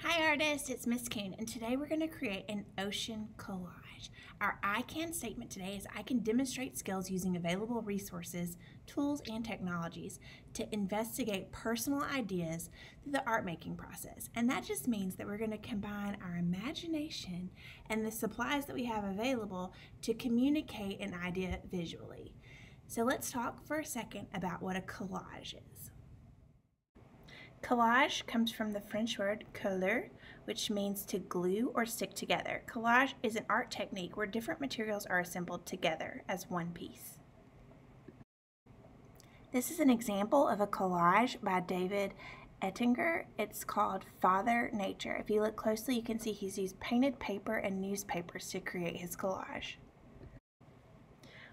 Hi artists, it's Miss Coon, and today we're going to create an ocean collage. Our I Can statement today is I can demonstrate skills using available resources, tools, and technologies to investigate personal ideas through the art making process. And that just means that we're going to combine our imagination and the supplies that we have available to communicate an idea visually. So let's talk for a second about what a collage is. Collage comes from the French word coller, which means to glue or stick together. Collage is an art technique where different materials are assembled together as one piece. This is an example of a collage by David Ettinger. It's called Father Nature. If you look closely, you can see he's used painted paper and newspapers to create his collage.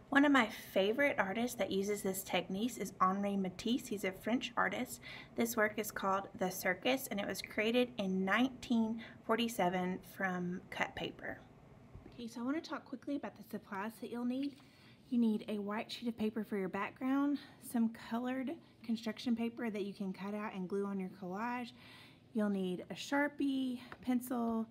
One of my favorite artists that uses this technique is Henri Matisse. He's a French artist. This work is called The Circus, and it was created in 1947 from cut paper. Okay, so I want to talk quickly about the supplies that you'll need. You need a white sheet of paper for your background, some colored construction paper that you can cut out and glue on your collage. You'll need a Sharpie, pencil,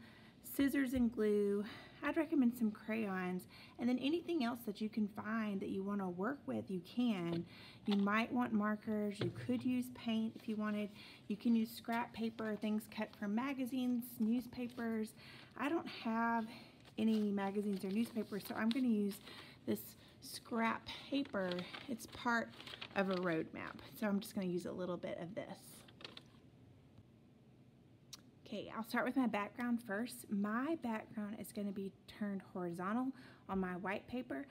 scissors and glue. I'd recommend some crayons, and then anything else that you can find that you want to work with, you can. You might want markers. You could use paint if you wanted. You can use scrap paper, things cut from magazines, newspapers. I don't have any magazines or newspapers, so I'm going to use this scrap paper. It's part of a road map, so I'm just going to use a little bit of this. Okay, I'll start with my background first. My background is going to be turned horizontal on my white paper.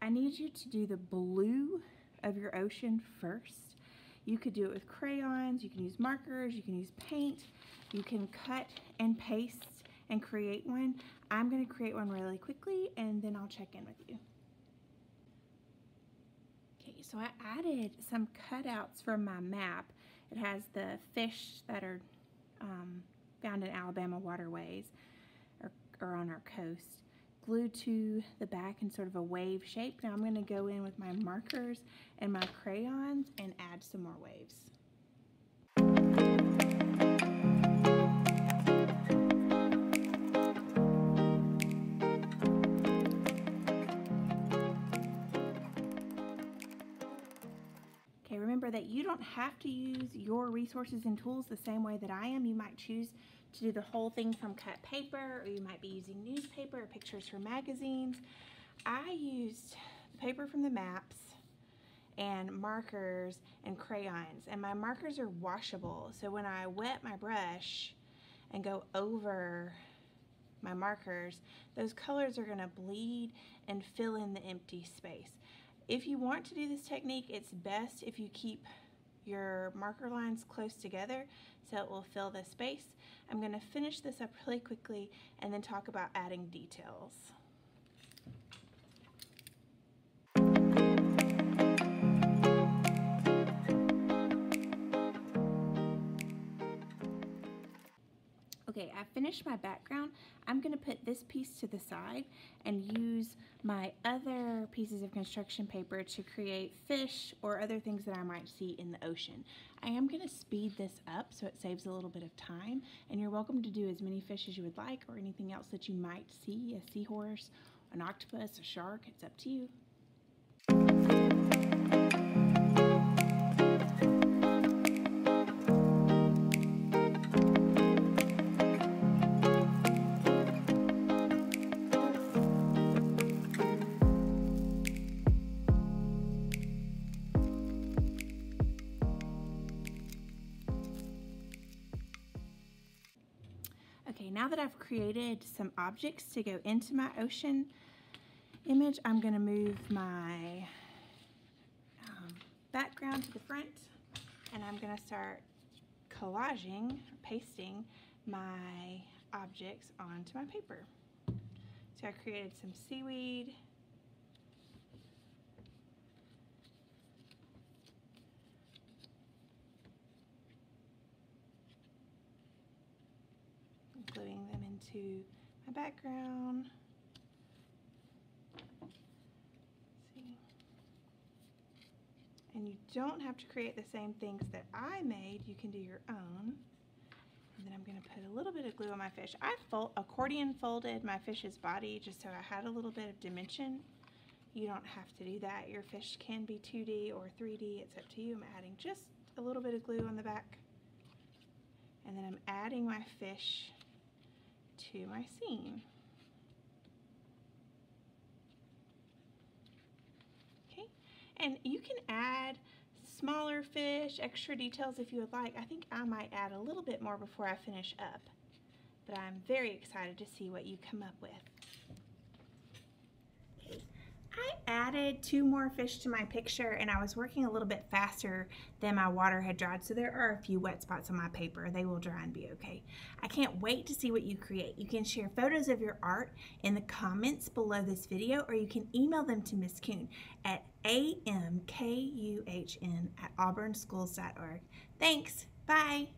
I need you to do the blue of your ocean first. You could do it with crayons, you can use markers, you can use paint, you can cut and paste and create one. I'm going to create one really quickly and then I'll check in with you. Okay, so I added some cutouts from my map. It has the fish that are found in Alabama waterways or on our coast, glued to the back in sort of a wave shape. Now I'm going to go in with my markers and my crayons and add some more waves. Okay, remember that you don't have to use your resources and tools the same way that I am. You might choose to do the whole thing from cut paper, or you might be using newspaper or pictures from magazines. I used the paper from the maps and markers and crayons, and my markers are washable, so when I wet my brush and go over my markers, those colors are going to bleed and fill in the empty space. If you want to do this technique, it's best if you keep your marker lines close together so it will fill the space. I'm going to finish this up really quickly and then talk about adding details. Okay, I finished my background. I'm going to put this piece to the side and use my other pieces of construction paper to create fish or other things that I might see in the ocean. I am going to speed this up so it saves a little bit of time, and you're welcome to do as many fish as you would like or anything else that you might see, a seahorse, an octopus, a shark. It's up to you. Okay, now that I've created some objects to go into my ocean image, I'm going to move my background to the front, and I'm going to start collaging, pasting my objects onto my paper. So I created some seaweed, gluing them into my background. See. And you don't have to create the same things that I made. You can do your own. And then I'm going to put a little bit of glue on my fish. I accordion folded my fish's body just so I had a little bit of dimension. You don't have to do that. Your fish can be 2D or 3D. It's up to you. I'm adding just a little bit of glue on the back. And then I'm adding my fish to my scene. Okay, and you can add smaller fish, extra details if you would like. I think I might add a little bit more before I finish up, but I'm very excited to see what you come up with. Okay. I added 2 more fish to my picture, and I was working a little bit faster than my water had dried, so there are a few wet spots on my paper. They will dry and be okay. I can't wait to see what you create. You can share photos of your art in the comments below this video, or you can email them to Miss Kuhn at amkuhn@auburnschools.org. Thanks. Bye.